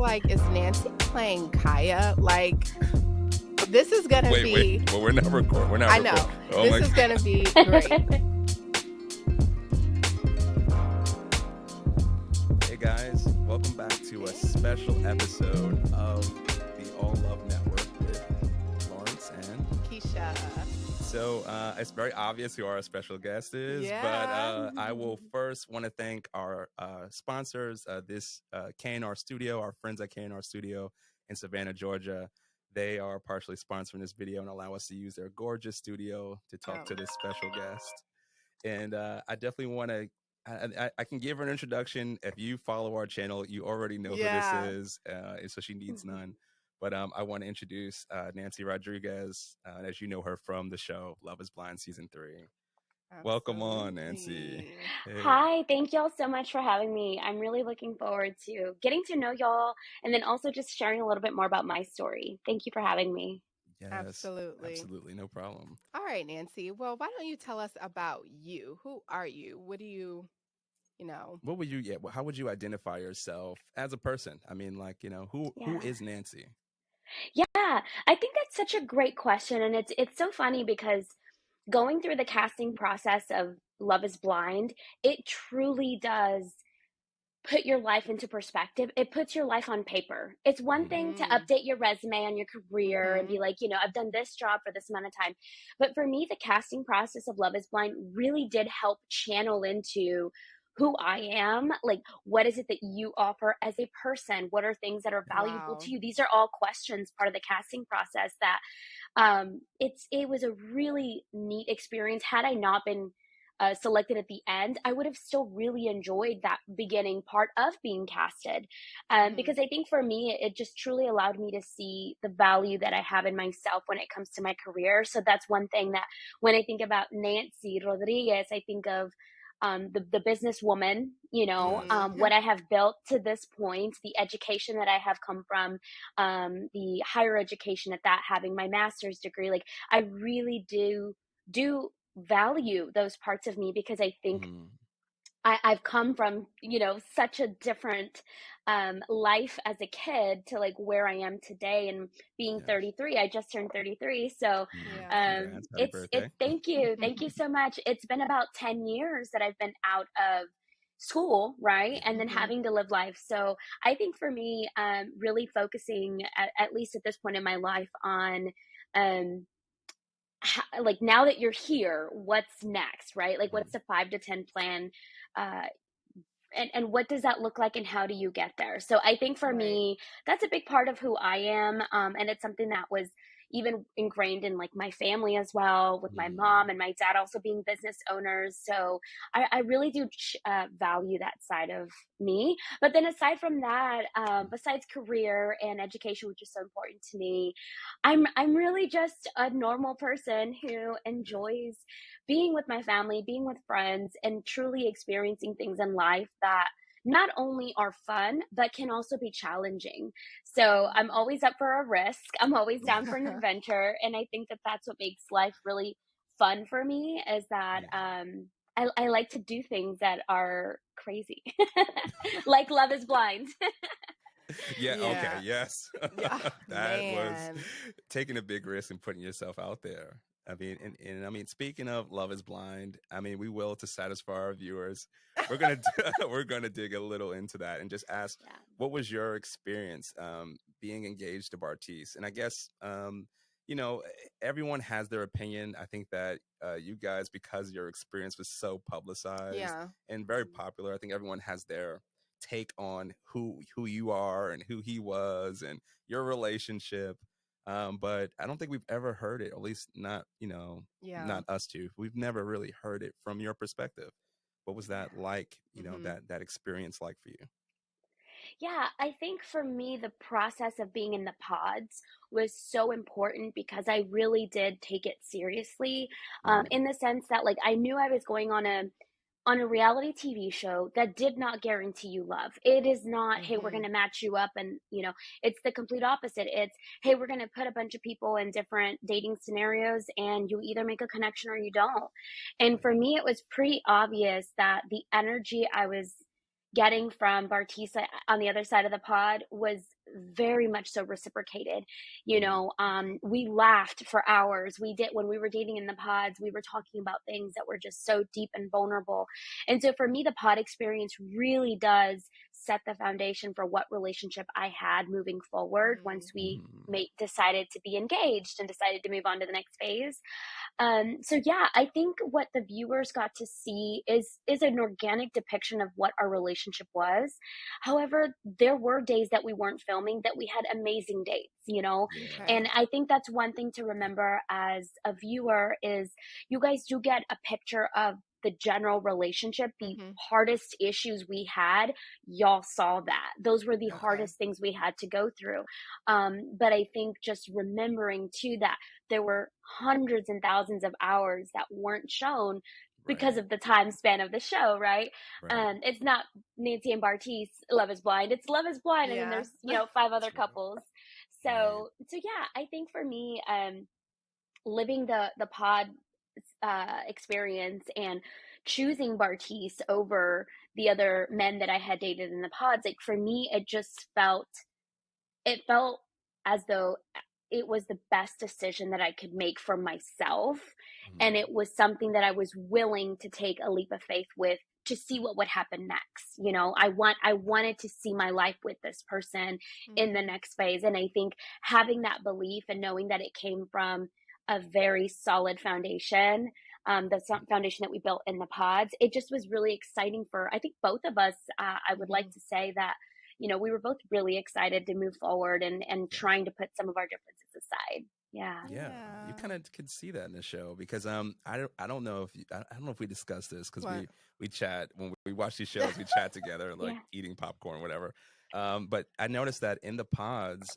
like, is Nancy playing Kaya? Like, this is gonna be. Wait. Well, we're not recording. We're not. I know. Oh this is gonna be great. Hey guys, welcome back to a special episode of the All Love Network with Lawrence and Keshia. So it's very obvious who our special guest is, but I will first want to thank our sponsors, this K&R Studio, our friends at K&R Studio in Savannah, Georgia. They are partially sponsoring this video and allow us to use their gorgeous studio to talk to this special guest. And I definitely want to, I can give her an introduction. If you follow our channel, you already know who this is, so she needs none. But I want to introduce Nancy Rodriguez, as you know her from the show Love is Blind Season 3. Absolutely. Welcome on, Nancy. Hey. Hi, thank y'all so much for having me. I'm really looking forward to getting to know y'all and then also just sharing a little bit more about my story. Thank you for having me. Yes, absolutely. No problem. All right, Nancy. Well, why don't you tell us about you? Who are you? What do you know? What would you, how would you identify yourself as a person? I mean, like, who is Nancy? Yeah, I think that's such a great question. And it's so funny because going through the casting process of Love is Blind, it truly does put your life into perspective. It puts your life on paper. It's one thing to update your resume on your career and be like, I've done this job for this amount of time. But for me, the casting process of Love is Blind really did help channel into who I am. Like, what is it that you offer as a person? What are things that are valuable to you? These are all questions part of the casting process that it was a really neat experience. Had I not been selected at the end, I would have still really enjoyed that beginning part of being casted, because I think for me, it just truly allowed me to see the value that I have in myself when it comes to my career. So that's one thing that when I think about Nancy Rodriguez, I think of the businesswoman, what I have built to this point, the education that I have come from, the higher education at that, having my master's degree. Like, I really do value those parts of me because I think I've come from, such a different life as a kid to like where I am today and being 33. I just turned 33. So it's thank you. Thank you so much. It's been about 10 years that I've been out of school, right? And then having to live life. So I think for me, really focusing at least at this point in my life on like, now that you're here, what's next, right? Like, what's the 5 to 10 plan? And what does that look like and how do you get there? So I think for me, that's a big part of who I am. And it's something that was even ingrained in like my family as well, with my mom and my dad also being business owners. So I really do value that side of me. But then aside from that, besides career and education, which is so important to me, I'm really just a normal person who enjoys being with my family, being with friends, and truly experiencing things in life that not only are fun, but can also be challenging. So I'm always up for a risk. I'm always down for an adventure. And I think that that's what makes life really fun for me, is that I like to do things that are crazy, like Love is Blind. Okay, yes. That was taking a big risk and putting yourself out there. I mean, and I mean, speaking of Love is Blind, I mean, we will, to satisfy our viewers, we're gonna dig a little into that and just ask, what was your experience being engaged to Bartise? And I guess everyone has their opinion. I think that you guys, because your experience was so publicized and very popular, I think everyone has their take on who you are and who he was and your relationship. But I don't think we've ever heard it, at least not, not us two. We've never really heard it from your perspective. What was that like, that experience like for you? Yeah, I think for me, the process of being in the pods was so important because I really did take it seriously, in the sense that, like, I knew I was going on a reality TV show that did not guarantee you love. It is not, hey, we're going to match you up. And, it's the complete opposite. It's, hey, we're going to put a bunch of people in different dating scenarios and you either make a connection or you don't. And for me, it was pretty obvious that the energy I was getting from Bartise on the other side of the pod was very much so reciprocated. You know, we laughed for hours. We did, when we were dating in the pods, we were talking about things that were just so deep and vulnerable. And so for me, the pod experience really does set the foundation for what relationship I had moving forward once we decided to be engaged and decided to move on to the next phase. So yeah, I think what the viewers got to see is an organic depiction of what our relationship was. However, there were days that we weren't filming that we had amazing dates, you know? Yeah. And I think that's one thing to remember as a viewer is you guys do get a picture of the general relationship. The hardest issues we had, y'all saw that. Those were the hardest things we had to go through. But I think just remembering too that there were hundreds and thousands of hours that weren't shown because of the time span of the show, right? It's not Nancy and Bartise Love is Blind. It's Love is Blind, and then there's, you know, 5 other couples. So yeah, I think for me, living the pod experience and choosing Bartise over the other men that I had dated in the pods, like for me, it felt as though it was the best decision that I could make for myself. And it was something that I was willing to take a leap of faith with to see what would happen next. You know, I wanted to see my life with this person in the next phase. And I think having that belief and knowing that it came from a very solid foundation, the foundation that we built in the pods, it just was really exciting for, I think, both of us. I would like to say that, you know, we were both really excited to move forward and trying to put some of our differences aside. Yeah, you kind of could see that in the show because I don't know if I don't know if we discussed this because we chat when we watch these shows, we chat together like eating popcorn, whatever. But I noticed that in the pods,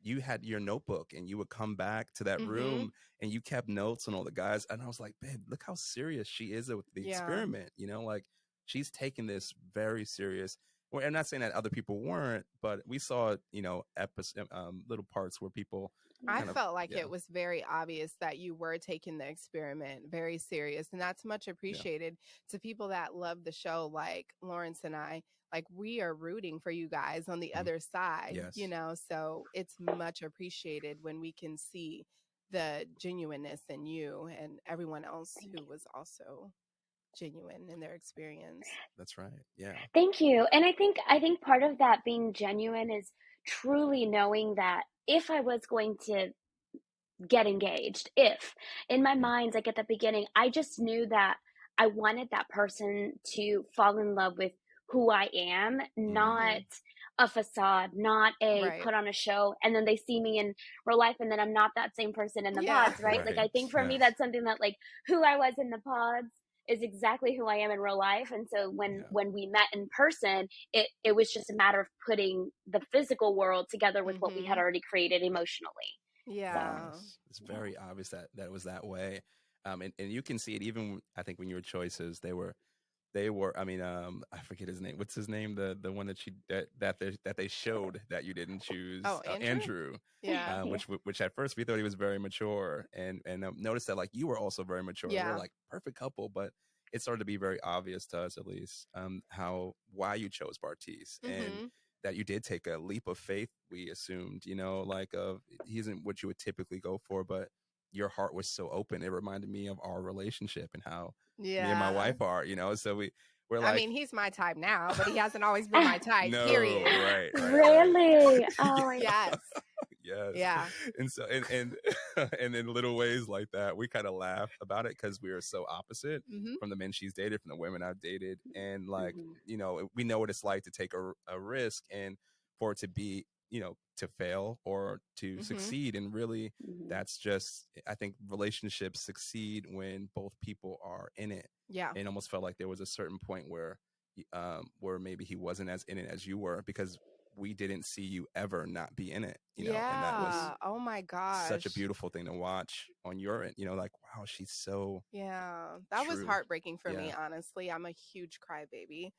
you had your notebook and you would come back to that room and you kept notes on all the guys, and I was like, babe, look how serious she is with the experiment. You know, like she's taking this very serious. Well, I'm not saying that other people weren't, but we saw, you know, little parts where people. I felt like it was very obvious that you were taking the experiment very serious, and that's much appreciated to people that love the show, like Lawrence and I. Like, we are rooting for you guys on the other side, you know, so it's much appreciated when we can see the genuineness in you and everyone else who was also genuine in their experience. That's right. Yeah. Thank you. And I think part of that being genuine is truly knowing that if I was going to get engaged, if in my mind, like at the beginning, I just knew that I wanted that person to fall in love with who I am, not a facade, not a put on a show, and then they see me in real life and then I'm not that same person in the pods, right? Like I think for me that's something that like who I was in the pods is exactly who I am in real life. And so when we met in person, it was just a matter of putting the physical world together with what we had already created emotionally. Yeah. So, it's very obvious that it was that way. And you can see it even, I think, when your choices, they were, I mean, I forget his name. What's his name? The one that they showed that you didn't choose. Oh, Andrew. Yeah. Which at first we thought he was very mature, and noticed that like you were also very mature. Yeah. We were like perfect couple, but it started to be very obvious to us, at least, why you chose Bartise and that you did take a leap of faith. We assumed, you know, like he isn't what you would typically go for, but your heart was so open. It reminded me of our relationship and how me and my wife are, you know. So we're like, I mean, he's my type now, but he hasn't always been my type. No, period. Right. Really? Oh, yes. Yes. Yeah. And so and and in little ways like that, we kind of laugh about it because we are so opposite from the men she's dated, from the women I've dated, and like you know, we know what it's like to take a risk and for it to be, you know, to fail or to succeed. And really, that's just, I think relationships succeed when both people are in it. Yeah. And it almost felt like there was a certain point where maybe he wasn't as in it as you were because we didn't see you ever not be in it, you know, and that was oh my gosh, such a beautiful thing to watch on your end, you know, like, wow, she's so that was heartbreaking for me, honestly. I'm a huge crybaby,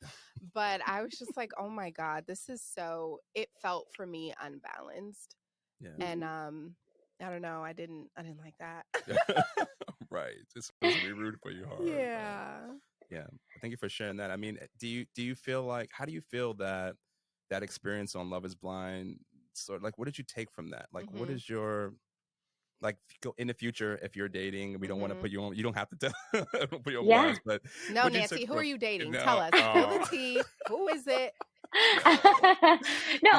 but I was just like, oh my God, this is so, it felt for me unbalanced. And I don't know, I didn't like that. Right, just we rooted for you hard. Yeah. Thank you for sharing that. I mean, do you feel like, how do you feel that that experience on Love is Blind, sort of like, what did you take from that? Like, what Mm-hmm. is your, like, in the future, if you're dating, we don't want to Mm-hmm. put you on, you don't have to tell, put you on Yeah. blast, but No, what you took Nancy, who are from, you dating? Tell no, us. Spill the tea. Who is it? No, you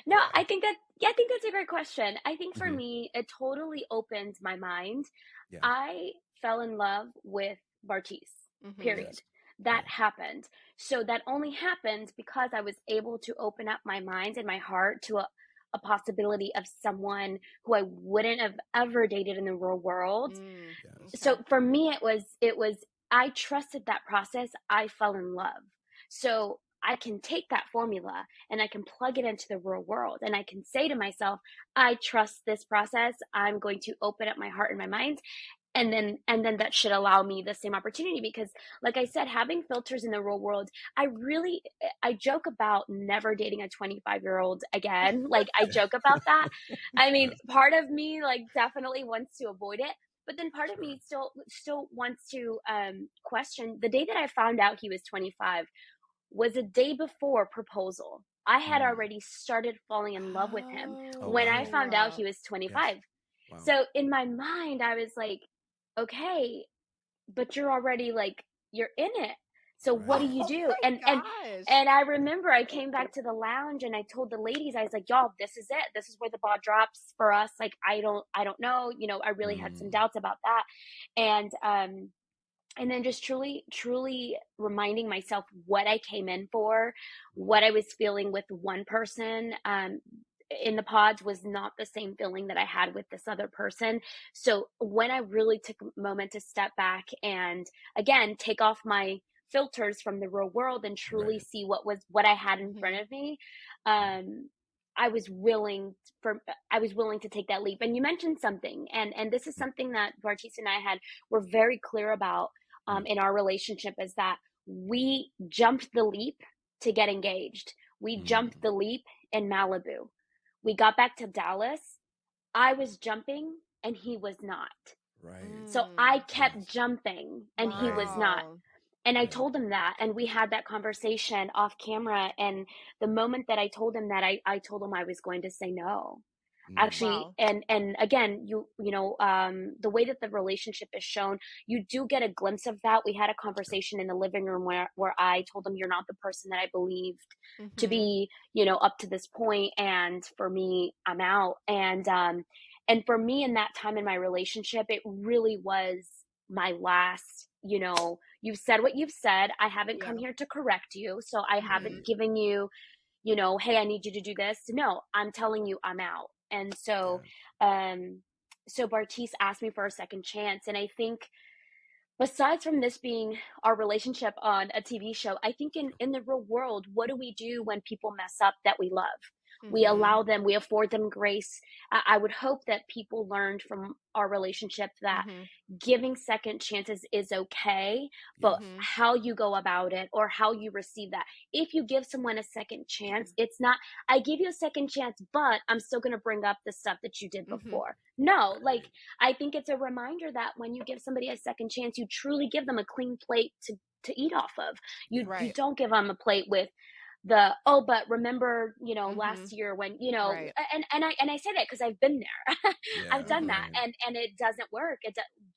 know, I think that, yeah, I think that's a great question. I think for mhm, me, it totally opened my mind. yeah, I fell in love with Bartise, Mm-hmm. period. yes, That right, happened. So that only happened because I was able to open up my mind and my heart to a possibility of someone who I wouldn't have ever dated in the real world. Mm. yes, So Okay. for me, it was I trusted that process. I fell in love. So I can take that formula and I can plug it into the real world, and I can say to myself, I trust this process. I'm going to open up my heart and my mind, and then that should allow me the same opportunity. Because like I said, having filters in the real world, I joke about never dating a 25-year-old again. Like, I joke about that. I mean, yes, part of me like definitely wants to avoid it, but then part of sure, me still wants to question. The day that I found out he was 25 was a day before proposal. I had mm. already started falling in love with him Oh, when I wow, found out Oh. he was yes, 25. wow, So in my mind, I was like, okay, but you're already like, you're in it. So what do right, you Oh do? my gosh. And I remember I came back to the lounge and I told the ladies, I was like, y'all, this is it. This is where the ball drops for us. Like, I don't know. I really had some mm, doubts about that. And then just truly reminding myself what I came in for, right, what I was feeling with one person in the pods was not the same feeling that I had with this other person. So when I really took a moment to step back and again take off my filters from the real world and truly right, see what I had in front Mm-hmm. of me, mm, I was willing I was willing to take that leap. And you mentioned something, and this is mm, something that Bartise and I were very clear about mm, in our relationship, is that we jumped the leap to get engaged. We jumped mm, the leap in Malibu. We got back to Dallas. I was jumping and he was not. right, So I Mm. kept yes, jumping and he right, was not. Wow. And I yeah, told him that, and we had that conversation off camera. And the moment that I told him that, I told him I was going to say no, mm, actually. Wow. And again, the way that the relationship is shown, you do get a glimpse of that. We had a sure, conversation in the living room where I told him, you're not the person that I believed to Mm-hmm. be, up to this point, and for me, I'm out. And for me, in that time in my relationship, it really was my last, you've said what you've said. I haven't Yeah. come here to correct you, so I Mm-hmm. haven't right, given you, hey, I need you to do this. No, I'm telling you, I'm out. And so, yeah, um, so Bartise asked me for a second chance. And I think, besides from this being our relationship on a TV show, I think sure, in the real world, what do we do when people mess up that we love? We Mm-hmm. allow them, we afford them grace. I would hope that people learned from our relationship that Mm-hmm. giving second chances is okay, but yes, Mm-hmm. how you go about it or how you receive that. If you give someone a second chance, it's not, I give you a second chance, but I'm still going to bring up the stuff that you did Mm-hmm. before. No, like, right, I think it's a reminder that when you give somebody a second chance, you truly give them a clean plate to eat off of. You Right. don't give them a plate with the, oh, but remember, Mm-hmm. last year when, Right. and I say that because I've been there. I've yeah, done Mm-hmm. that, right, and it doesn't work.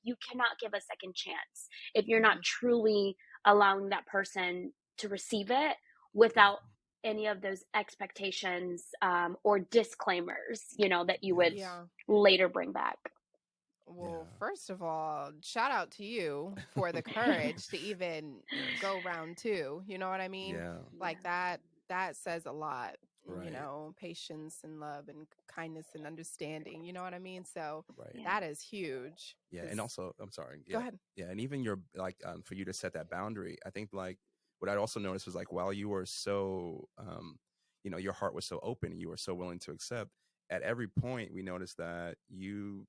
You cannot give a second chance if you're Mm-hmm. not truly allowing that person to receive it yeah, without any of those expectations, or disclaimers, that you would yes, Yeah. later bring back. Well, yeah, first of all, shout out to you for the courage to even yes, go round two. You know what I mean? yeah, Like Yeah. that says a lot. right, Patience and love and kindness and understanding. You know what I mean? So right. Yeah. that is huge. Yeah, and 'Cause- also, I'm sorry. Go Yeah, ahead. yeah, and even your, like, for you to set that boundary, I think, like, what I also noticed was, like, while you were so, your heart was so open and you were so willing to accept. At every point, we noticed that you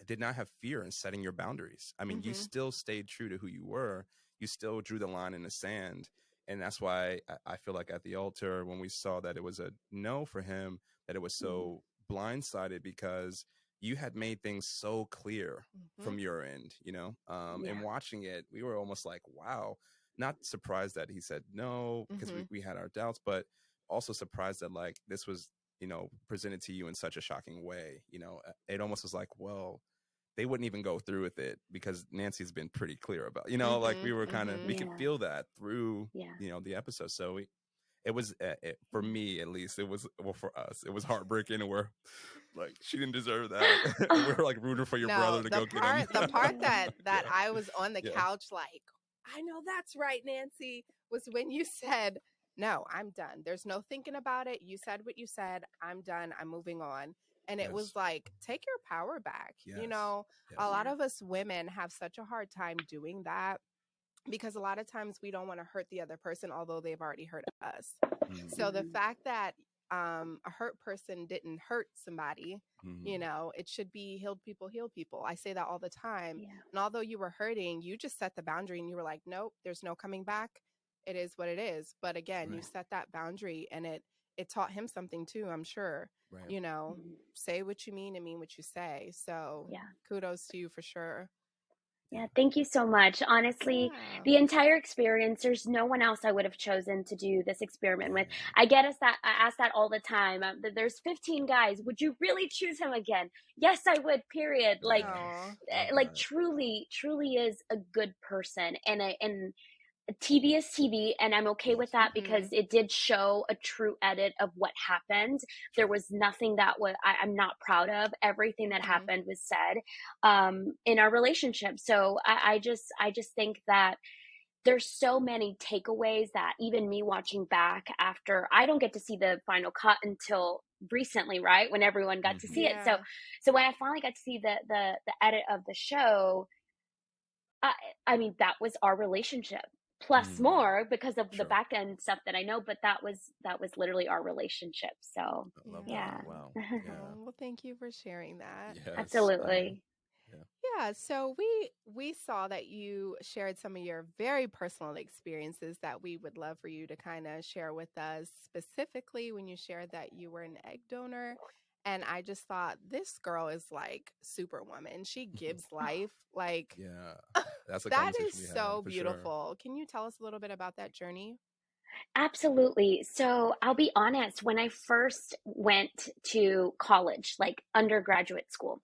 did not have fear in setting your boundaries. I mean, you Mm-hmm. still stayed true to who you were. You still drew the line in the sand, and that's why I feel like at the altar, when we saw that it was a no for him, that it was Mm. so blindsided because you had made things so clear from your end, you know, and watching it, we were almost like, wow, not surprised that he said no, because we had our doubts, but also surprised that like this was, you know, presented to you in such a shocking way. You know, it almost was like, well, they wouldn't even go through with it because Nancy's been pretty clear about, you know, like we were kind of, we could feel that through, you know, the episode. So it was, for me at least, it was, well, for us, it was heartbreaking, and we're like, she didn't deserve that. And we're like rooting for your brother to go get him. The part that I was on the couch like, I know that's right, Nancy, was when you said, no, I'm done. There's no thinking about it. You said what you said. I'm done. I'm moving on. And it was like, take your power back. You know, a lot of us women have such a hard time doing that because a lot of times we don't want to hurt the other person, although they've already hurt us. So the fact that a hurt person didn't hurt somebody, you know, it should be healed people heal people. I say that all the time. And although you were hurting, you just set the boundary and you were like, nope, there's no coming back. It is what it is. But again, you set that boundary, and it taught him something too, I'm sure. You know, say what you mean and mean what you say. So kudos to you for sure. Yeah, thank you so much. Honestly, the entire experience, there's no one else I would have chosen to do this experiment with. I ask that all the time. There's 15 guys. Would you really choose him again? Yes, I would, period. Like, truly is a good person. And TV is TV, and I'm okay with that because it did show a true edit of what happened. There was nothing that I'm not proud of. Everything that happened was said in our relationship. So I just think that there's so many takeaways that even me watching back after, I don't get to see the final cut until recently, right? When everyone got to see it. So when I finally got to see the edit of the show, I mean, that was our relationship. Plus more because of the back end stuff that I know, but that was literally our relationship. So that. Wow. Well, thank you for sharing that. Yes. Absolutely. Yeah, so we saw that you shared some of your very personal experiences that we would love for you to kind of share with us, specifically when you shared that you were an egg donor. And I just thought, this girl is like Superwoman. She gives life. Like, that's a that conversation is we so had, beautiful. Sure. Can you tell us a little bit about that journey? Absolutely. So I'll be honest, when I first went to college, like undergraduate school,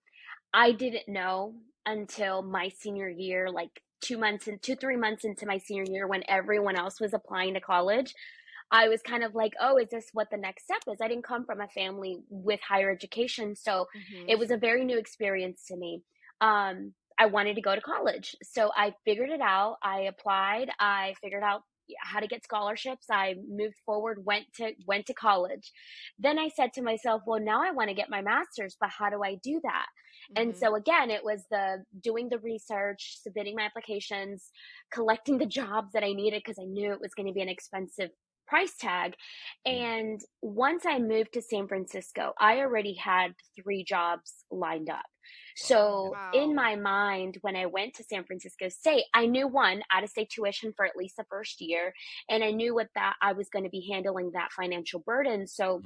I didn't know until my senior year, like 3 months into my senior year, when everyone else was applying to college. I was kind of like, oh, is this what the next step is? I didn't come from a family with higher education, so it was a very new experience to me. I wanted to go to college, so I figured it out. I applied. I figured out how to get scholarships. I moved forward, went to college. Then I said to myself, well, now I want to get my master's, but how do I do that? And so again, it was doing the research, submitting my applications, collecting the jobs that I needed because I knew it was going to be an expensive price tag. And once I moved to San Francisco, I already had 3 jobs lined up. So in my mind, when I went to San Francisco State, I knew out-of-state tuition for at least the first year. And I knew that I was going to be handling that financial burden. So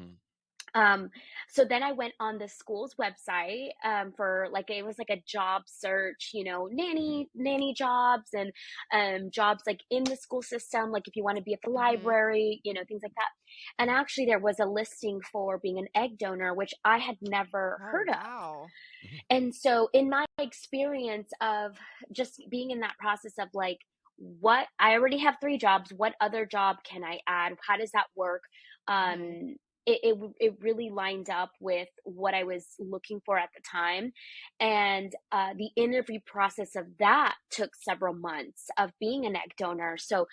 so then I went on the school's website for it was like a job search, nanny jobs and jobs like in the school system, like if you want to be at the library, things like that. And actually there was a listing for being an egg donor, which I had never heard of. And so in my experience of just being in that process of like, what I already have 3 jobs, what other job can I add? How does that work? It really lined up with what I was looking for at the time. And the interview process of that took several months of being an egg donor. So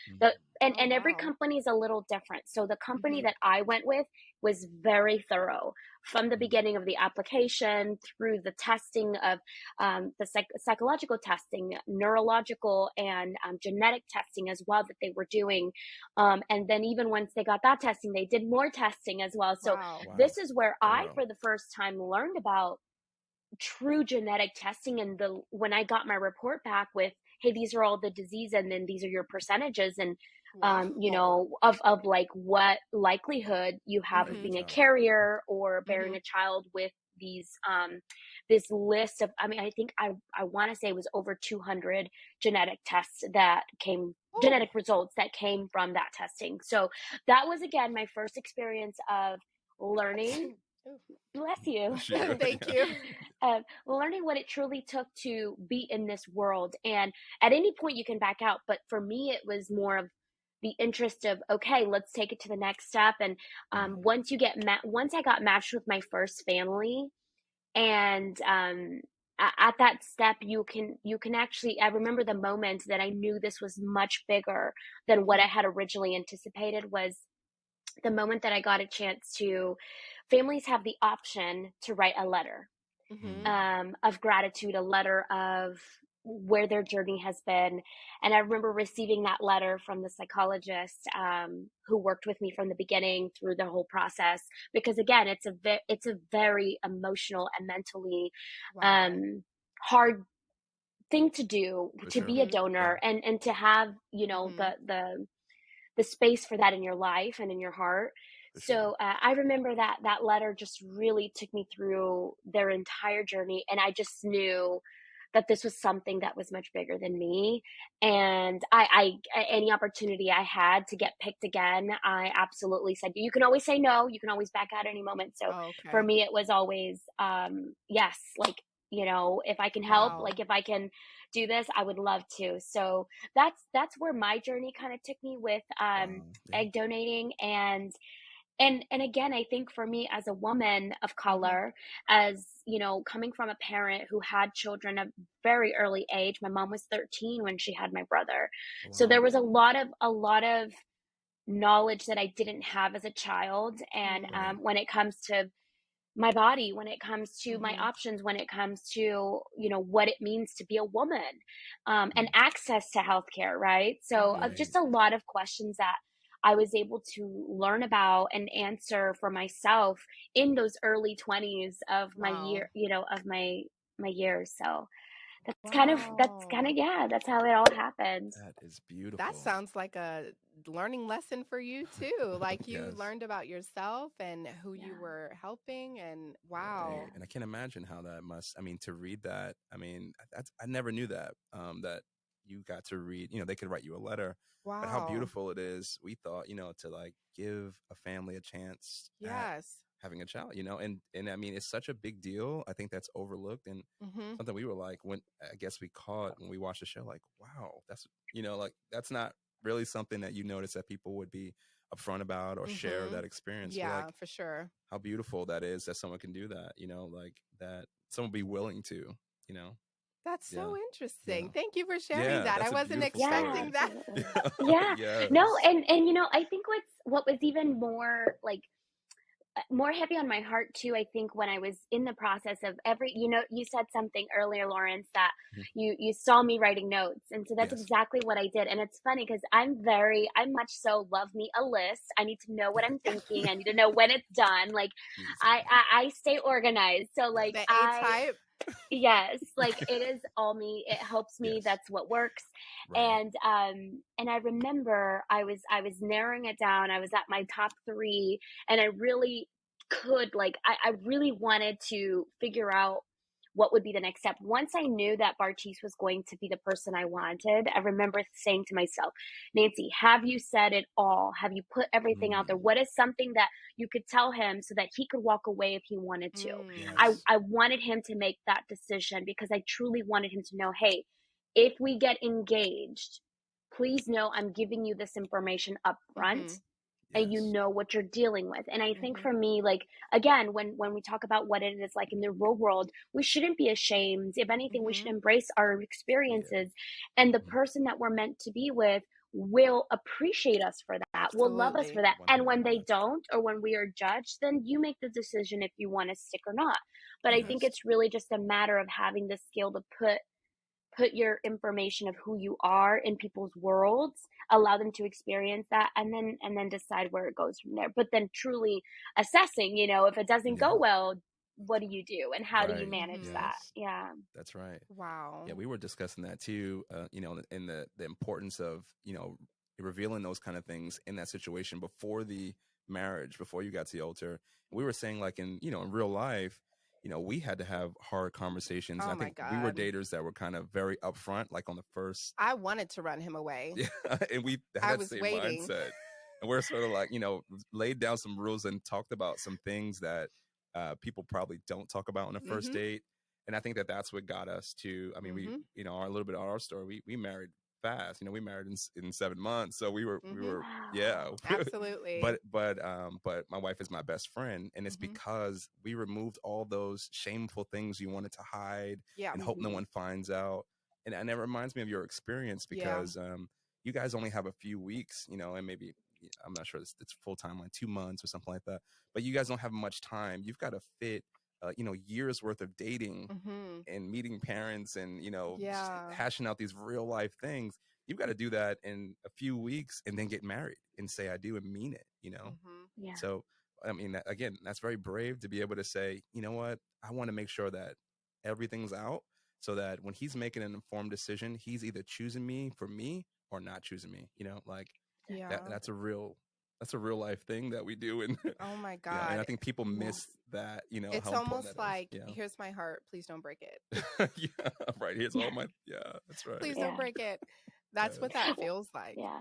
and every company is a little different. So the company that I went with was very thorough from the beginning of the application through the testing of the psychological testing, neurological and genetic testing as well that they were doing. And then even once they got that testing, they did more testing as well. So this is where I, for the first time, learned about true genetic testing. And when I got my report back with, hey, these are all the disease and then these are your percentages, and of like what likelihood you have of being a carrier or bearing a child with this list of, I mean, I think I want to say it was over 200 genetic tests that came, genetic results that came from that testing. So that was, again, my first experience of learning. Bless you. Sure. Thank you. Learning what it truly took to be in this world. And at any point you can back out. But for me, it was more of the interest of, okay, let's take it to the next step. And once I got matched with my first family, and at that step, you can actually, I remember the moment that I knew this was much bigger than what I had originally anticipated, was the moment that I got a chance to, families have the option to write a letter of gratitude, a letter of where their journey has been. And I remember receiving that letter from the psychologist who worked with me from the beginning through the whole process, because again, it's a very emotional and mentally hard thing to do, to be a donor, and to have, you know, the space for that in your life and in your heart. So I remember that letter just really took me through their entire journey. And I just knew that this was something that was much bigger than me. And I any opportunity I had to get picked again, I absolutely said, you can always say no, you can always back out at any moment. So for me, it was always, yes, like, you know, if I can help, like if I can do this, I would love to. So that's where my journey kind of took me with egg donating. And again, I think for me as a woman of color, as, you know, coming from a parent who had children at a very early age, my mom was 13 when she had my brother. Wow. So there was a lot of knowledge that I didn't have as a child. And when it comes to my body, when it comes to my options, when it comes to, you know, what it means to be a woman, and access to healthcare, right? So just a lot of questions that I was able to learn about and answer for myself in those early 20s of my year, you know, of my years. So that's kind of, yeah, that's how it all happened. That is beautiful. That sounds like a learning lesson for you too. Like you learned about yourself and who you were helping, and wow. And I can't imagine how that must, I mean, to read that, I mean, I never knew that, that you got to read, you know, they could write you a letter. Wow. But how beautiful it is. We thought, you know, to like give a family a chance at having a child, you know, and I mean, it's such a big deal. I think that's overlooked, and something we were like, when I guess we caught when we watched the show, like, wow, that's, you know, like that's not really something that you notice that people would be upfront about or share that experience. Yeah, like, for sure. How beautiful that is that someone can do that, you know, like that someone be willing to, you know. That's so interesting. Thank you for sharing that. I wasn't expecting that. No, and you know, I think what was even more like more heavy on my heart too, I think, when I was in the process of you know, you said something earlier, Lawrence, that you saw me writing notes. And so that's exactly what I did. And it's funny because I'm much so love me a list. I need to know what I'm thinking. I need to know when it's done. Like I stay organized. So like the A-type. Yes, like it is all me. It helps me. That's what works. And I remember I was narrowing it down. I was at my top 3, and I really could, like, I really wanted to figure out what would be the next step. Once I knew that Bartise was going to be the person I wanted, I remember saying to myself, Nancy, have you said it all? Have you put everything out there? What is something that you could tell him so that he could walk away if he wanted to? I wanted him to make that decision because I truly wanted him to know, hey, if we get engaged, please know I'm giving you this information up front. And you know what you're dealing with. And I think for me, like, again, when we talk about what it is like in the real world, we shouldn't be ashamed. If anything, we should embrace our experiences. And the person that we're meant to be with will appreciate us for that, will love us for that. And when they don't, or when we are judged, then you make the decision if you want to stick or not. But I think it's really just a matter of having the skill to put your information of who you are in people's worlds, allow them to experience that, and then decide where it goes from there. But then truly assessing, you know, if it doesn't go well, what do you do and how do you manage that? Yeah. That's right. Wow. Yeah, we were discussing that too, you know, in the importance of, you know, revealing those kind of things in that situation before the marriage, before you got to the altar. We were saying, like, in, you know, in real life, we had to have hard conversations. Oh I my think we were God. daters that were kind of very upfront, like on the first. I wanted to run him away. Yeah, and we had I that was same waiting. mindset. And we're sort of like, laid down some rules and talked about some things that people probably don't talk about on a first date. And I think that that's what got us to, I mean, we, a little bit of our story, we married fast, we married in 7 months. So we were, yeah, absolutely. but my wife is my best friend. And it's because we removed all those shameful things you wanted to hide and hope no one finds out. And it reminds me of your experience because, you guys only have a few weeks, and maybe I'm not sure it's full time, like 2 months or something like that. But you guys don't have much time. You've got to fit, years worth of dating and meeting parents and hashing out these real life things. You've got to do that in a few weeks and then get married and say I do and mean it. Yeah. So I mean, again, that's very brave to be able to say, you know what, I want to make sure that everything's out so that when he's making an informed decision, he's either choosing me for me or not choosing me, that's a real life thing that we do. And oh my God. And I think people miss that, it's how almost like, is, here's my heart, please don't break it. Yeah, right. Here's all my, that's right. Please don't break it. That's what that feels like. Yeah.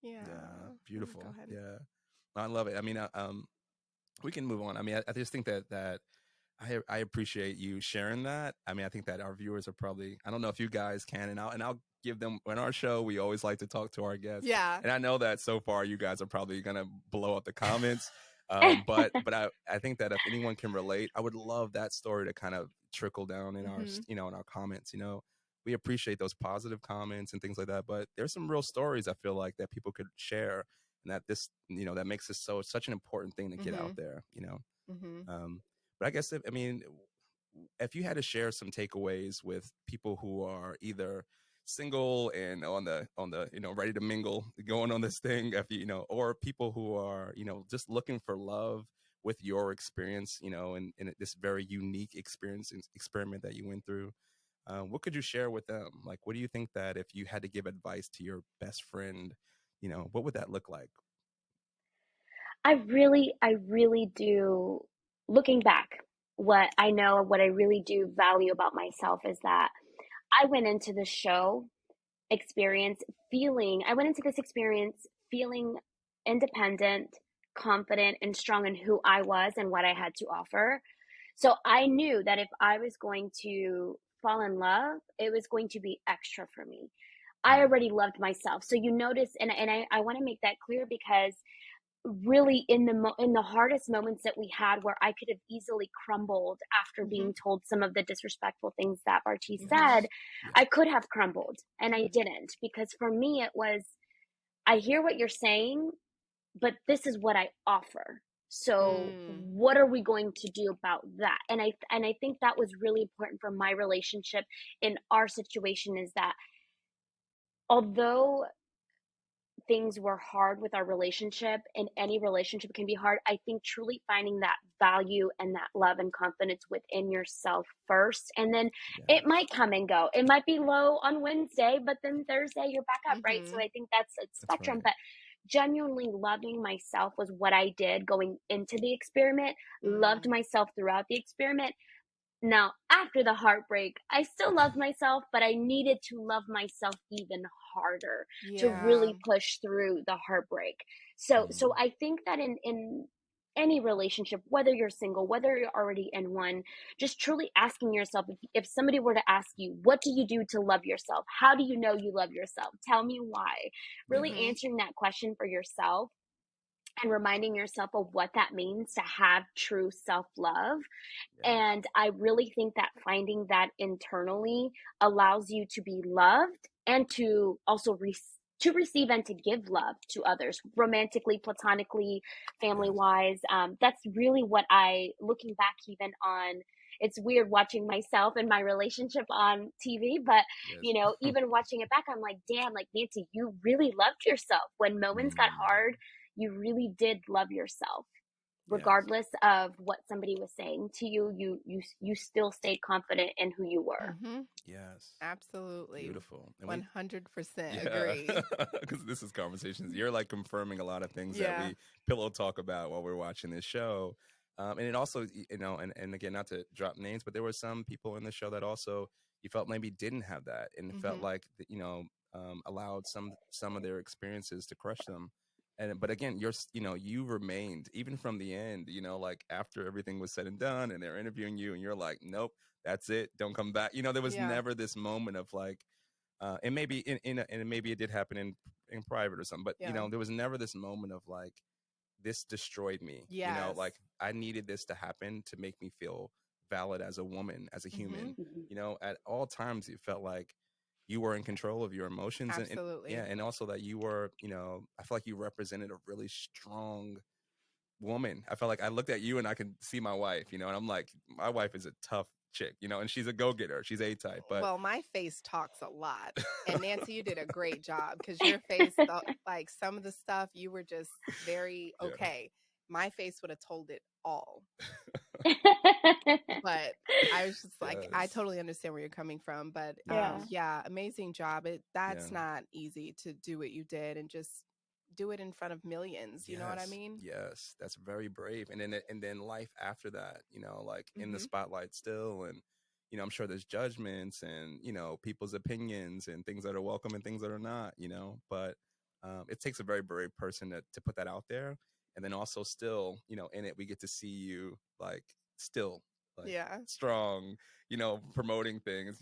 Yeah. Beautiful. Go ahead. Yeah. I love it. I mean, we can move on. I mean, I just think that I appreciate you sharing that. I mean, I think that our viewers are probably, I don't know if you guys can, and I'll give them, on our show, we always like to talk to our guests. Yeah. And I know that so far you guys are probably going to blow up the comments. But I think that if anyone can relate, I would love that story to kind of trickle down in our, in our comments. We appreciate those positive comments and things like that, but there's some real stories I feel like that people could share, and that this, that makes this such an important thing to get out there, But I guess if you had to share some takeaways with people who are either single and on the ready to mingle, going on this thing, or people who are just looking for love with your experience, in this very unique experiment that you went through, what could you share with them? Like, what do you think that if you had to give advice to your best friend, what would that look like? I really do, looking back, what I really do value about myself is that I went into the show experience I went into this experience feeling independent, confident, and strong in who I was and what I had to offer. So I knew that if I was going to fall in love, it was going to be extra for me. I already loved myself. So you notice, and I want to make that clear, because really in the hardest moments that we had, where I could have easily crumbled after being told some of the disrespectful things that Bartise said, I could have crumbled, and I didn't, because for me it was, I hear what you're saying, but this is what I offer. So what are we going to do about that? And I think that was really important for my relationship in our situation, is that although things were hard with our relationship, and any relationship can be hard, I think truly finding that value and that love and confidence within yourself first, and then it might come and go. It might be low on Wednesday, but then Thursday you're back up, right? So I think that's a spectrum. Right. But genuinely loving myself was what I did going into the experiment. Loved myself throughout the experiment. Now, after the heartbreak, I still loved myself, but I needed to love myself even harder to really push through the heartbreak. So I think that in any relationship, whether you're single, whether you're already in one, just truly asking yourself, if somebody were to ask you, what do you do to love yourself? How do you know you love yourself? Tell me why. Really answering that question for yourself and reminding yourself of what that means to have true self-love. And I really think that finding that internally allows you to be loved, and to also to receive and to give love to others, romantically, platonically, family-wise. That's really what looking back even on, it's weird watching myself and my relationship on TV, but even watching it back, I'm like, damn, like, Nancy, you really loved yourself. When moments got hard, you really did love yourself. Regardless of what somebody was saying to you, you still stayed confident in who you were. Yes, absolutely, beautiful. 100% agree. Because this is conversations. You're like confirming a lot of things that we pillow talk about while we're watching this show. And it also, and again, not to drop names, but there were some people in the show that also you felt maybe didn't have that, and felt like, allowed some of their experiences to crush them. But again, you remained even from the end, like after everything was said and done and they're interviewing you and you're like, nope, that's it. Don't come back. There was never this moment of like, and maybe and maybe it did happen in private or something, but there was never this moment of like, this destroyed me. Yes. Like I needed this to happen to make me feel valid as a woman, as a human. At all times it felt like you were in control of your emotions. Absolutely. And also that you were, I feel like you represented a really strong woman. I felt like I looked at you and I could see my wife, and I'm like, my wife is a tough chick, and she's a go-getter. She's A-type. But well, my face talks a lot. And Nancy, you did a great job, because your face, like some of the stuff, you were just very okay. My face would have told it all. But I was just like, I totally understand where you're coming from. But amazing job. That's not easy to do what you did and just do it in front of millions. You know what I mean? Yes, that's very brave. And then life after that, like in the spotlight still, and I'm sure there's judgments and people's opinions and things that are welcome and things that are not. But it takes a very brave person to put that out there. And then also still, in it, we get to see you like still like strong, promoting things,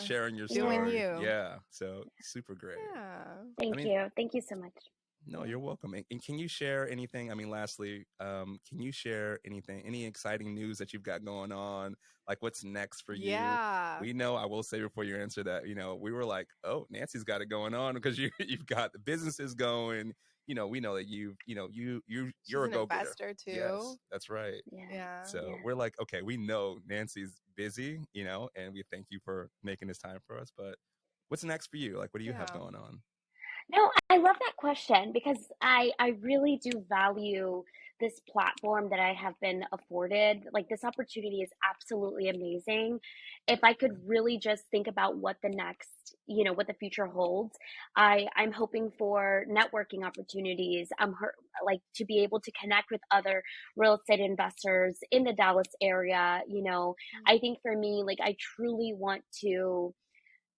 sharing your story. Doing you. Yeah. So super great. Yeah. Thank you so much. No, you're welcome. And can you share anything? I mean, lastly, can you share any exciting news that you've got going on? Like what's next for you? Yeah. We know, I will say before you answer that, we were like, oh, Nancy's got it going on because you've got the businesses going. We know that you're a go-getter. Investor too. Yes, that's right. Yeah. So we're like, okay, we know Nancy's busy, and we thank you for making this time for us. But what's next for you? Like, what do you have going on? No, I love that question because I really do value this platform that I have been afforded. Like this opportunity is absolutely amazing. If I could really just think about what the next, what the future holds, I'm hoping for networking opportunities. Like to be able to connect with other real estate investors in the Dallas area. I think for me, like I truly want to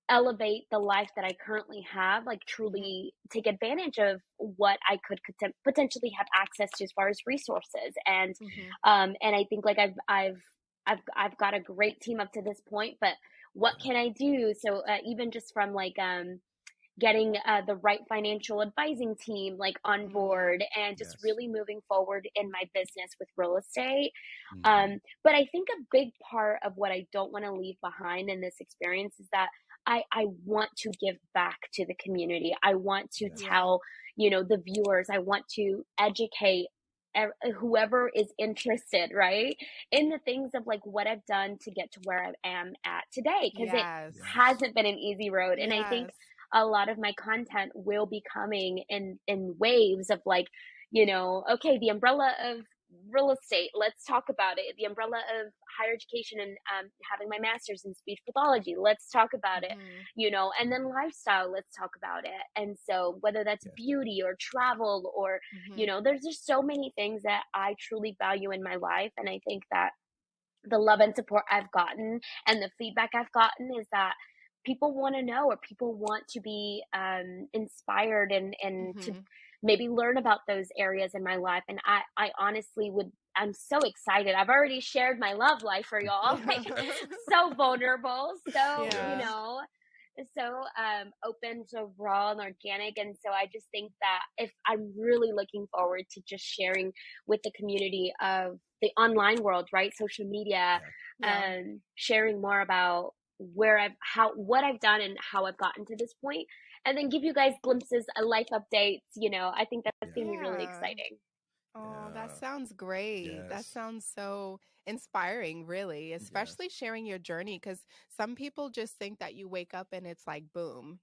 elevate the life that I currently have, like truly take advantage of what I could potentially have access to as far as resources. And I think like I've got a great team up to this point, but what can I do? So even just from like getting the right financial advising team like on board and just really moving forward in my business with real estate. But I think a big part of what I don't want to leave behind in this experience is that I want to give back to the community. I want to tell, the viewers, I want to educate whoever is interested, right, in the things of like what I've done to get to where I am at today, because it hasn't been an easy road. And I think a lot of my content will be coming in waves of like, okay, the umbrella of real estate, let's talk about it. The umbrella of higher education and having my master's in speech pathology, let's talk about it. And then lifestyle, let's talk about it. And so whether that's beauty or travel or there's just so many things that I truly value in my life. And I think that the love and support I've gotten and the feedback I've gotten is that people want to know, or people want to be inspired and to maybe learn about those areas in my life. And I honestly I'm so excited. I've already shared my love life for y'all. Like, so vulnerable. So, so open, so raw and organic. And so I just think that if I'm really looking forward to just sharing with the community of the online world, right? Social media, sharing more about what I've done and how I've gotten to this point, and then give you guys glimpses, life updates. I think that's going to be really exciting. Oh, that sounds great. That sounds so inspiring, really, especially sharing your journey, because some people just think that you wake up and it's like, boom,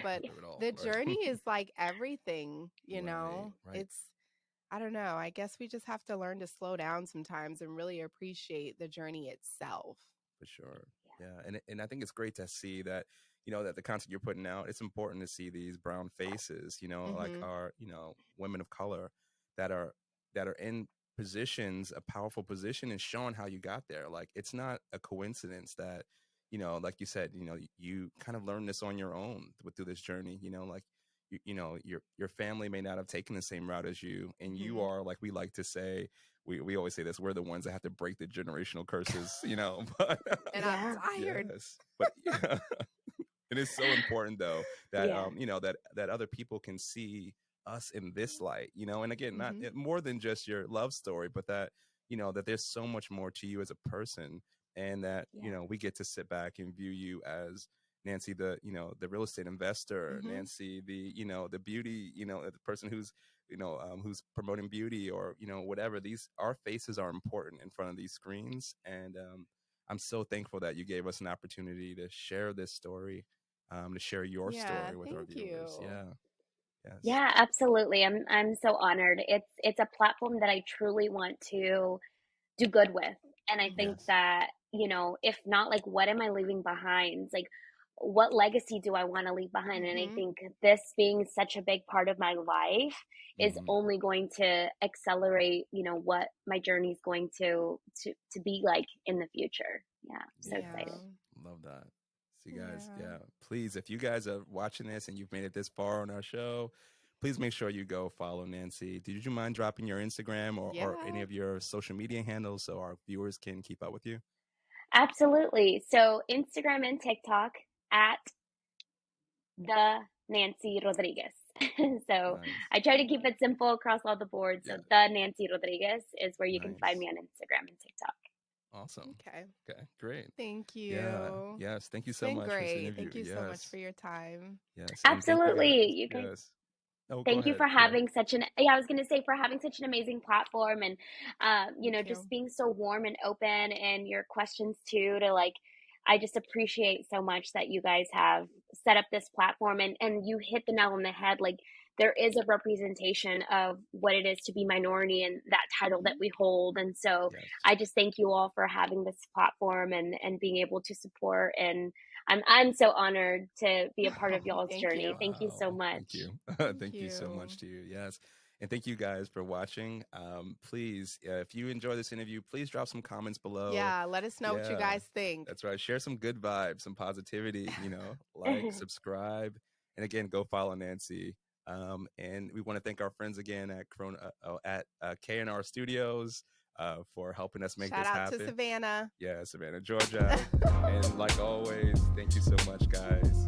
but the journey is like everything, it's, I don't know. I guess we just have to learn to slow down sometimes and really appreciate the journey itself. For sure. Yeah. And I think it's great to see that, that the content you're putting out, it's important to see these brown faces, like our, women of color that are in positions, a powerful position, and showing how you got there. Like, it's not a coincidence that, like you said, you kind of learned this on your own through this journey. Like, your family may not have taken the same route as you, and you are, like we like to say, we always say this, we're the ones that have to break the generational curses, but and I'm tired. Yes, but it is so important though that that other people can see us in this light, and again, not more than just your love story, but that that there's so much more to you as a person, and that we get to sit back and view you as Nancy, the the real estate investor, Nancy, the the beauty, the person who's who's promoting beauty, or whatever. Our faces are important in front of these screens, and I'm so thankful that you gave us an opportunity to share this story, to share your story with our viewers. Yes. Yeah, absolutely. I'm so honored. It's a platform that I truly want to do good with. And I think that, if not, like, what am I leaving behind? Like, what legacy do I want to leave behind? And I think this being such a big part of my life is only going to accelerate, what my journey is going to be like in the future. Yeah, I'm so excited. Love that. So you guys, please, if you guys are watching this and you've made it this far on our show, please make sure you go follow Nancy. Did you mind dropping your Instagram or any of your social media handles so our viewers can keep up with you? Absolutely. So Instagram and TikTok at the Nancy Rodriguez. So nice. I try to keep it simple across all the boards. So the Nancy Rodriguez is where you can find me on Instagram and TikTok. Awesome. Okay, great. Thank you. Yes. Thank you so much for this interview. Thank you so much for your time. Yes. Absolutely. You guys. Oh, thank you for having such an, I was going to say, for having such an amazing platform, and, just being so warm and open, and your questions too, I just appreciate so much that you guys have set up this platform, and you hit the nail on the head. Like, there is a representation of what it is to be minority and that title that we hold. And so I just thank you all for having this platform and being able to support. And I'm so honored to be a part of y'all's journey. You. Thank you so much. Thank you. Thank you so much to you. Yes. And thank you guys for watching. Please, if you enjoy this interview, please drop some comments below. Yeah, let us know what you guys think. That's right. Share some good vibes, some positivity, like, subscribe. And again, go follow Nancy. And we want to thank our friends again at K&R Studios for helping us make this happen. Shout out to Savannah. Yeah, Savannah, Georgia. And like always, thank you so much, guys.